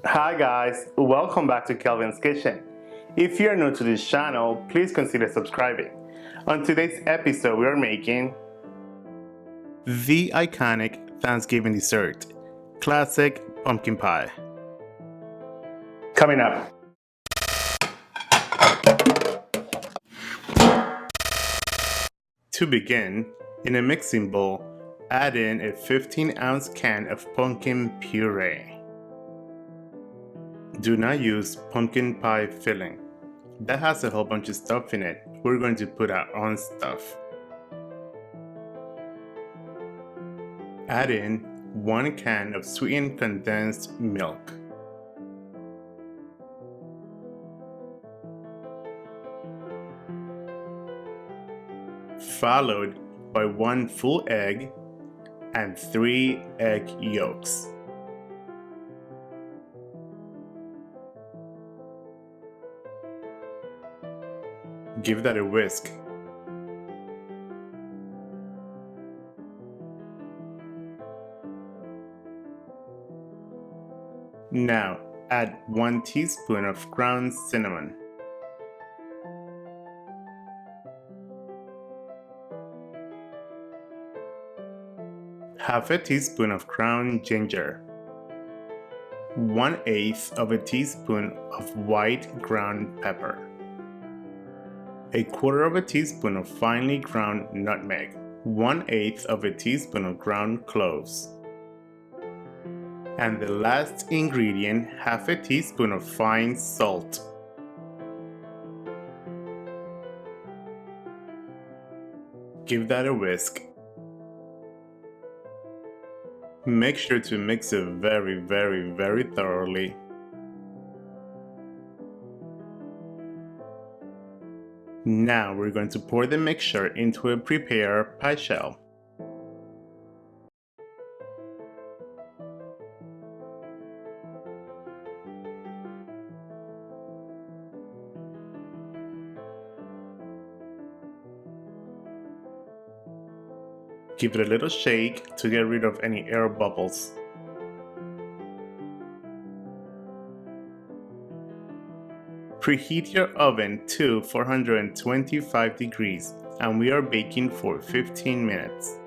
Hi guys, welcome back to Kelvin's Kitchen. If you're new to this channel, please consider subscribing. On today's episode, we are making the iconic Thanksgiving dessert, classic pumpkin pie. Coming up. To begin, in a mixing bowl, add in a 15-ounce can of pumpkin puree. Do not use pumpkin pie filling. That has a whole bunch of stuff in it. We're going to put our own stuff. Add in 1 can of sweetened condensed milk. Followed by 1 full egg and 3 egg yolks. Give that a whisk. Now add 1 teaspoon of ground cinnamon. Half a teaspoon of ground ginger. 1/8 of a teaspoon of white ground pepper. 1/4 of a teaspoon of finely ground nutmeg. 1/8 of a teaspoon of ground cloves. And the last ingredient, half a teaspoon of fine salt. Give that a whisk. Make sure to mix it very thoroughly. Now we're going to pour the mixture into a prepared pie shell. Give it a little shake to get rid of any air bubbles. Preheat your oven to 425 degrees and we are baking for 15 minutes.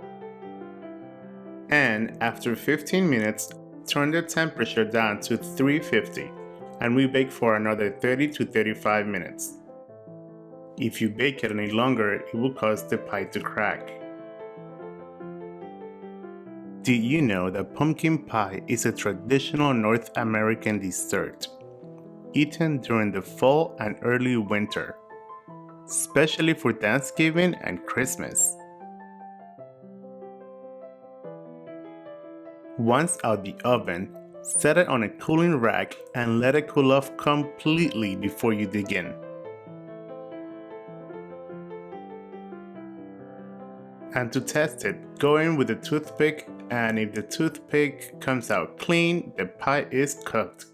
And after 15 minutes, turn the temperature down to 350 and we bake for another 30 to 35 minutes. If you bake it any longer, it will cause the pie to crack. Did you know that pumpkin pie is a traditional North American dessert, eaten during the fall and early winter, especially for Thanksgiving and Christmas? Once out the oven, set it on a cooling rack and let it cool off completely before you dig in. And to test it, go in with a toothpick, and if the toothpick comes out clean, the pie is cooked.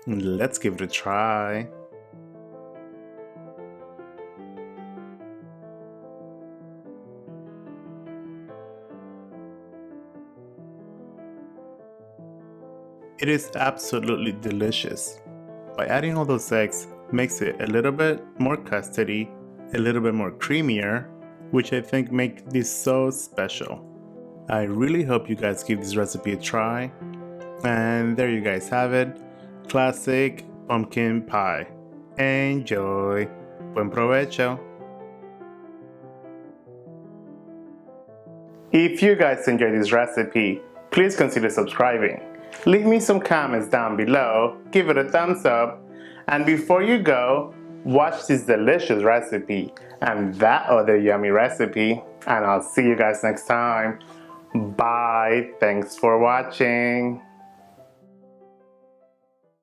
Let's give it a try. It is absolutely delicious. By adding all those eggs, makes it a little bit more custardy, a little bit more creamier, which I think make this so special. I really hope you guys give this recipe a try. And there you guys have it, classic pumpkin pie. Enjoy. Buen provecho. If you guys enjoyed this recipe, please consider subscribing. Leave me some comments down below, give it a thumbs up, and before you go, watch this delicious recipe and that other yummy recipe, and I'll see you guys next time. Bye. Thanks for watching.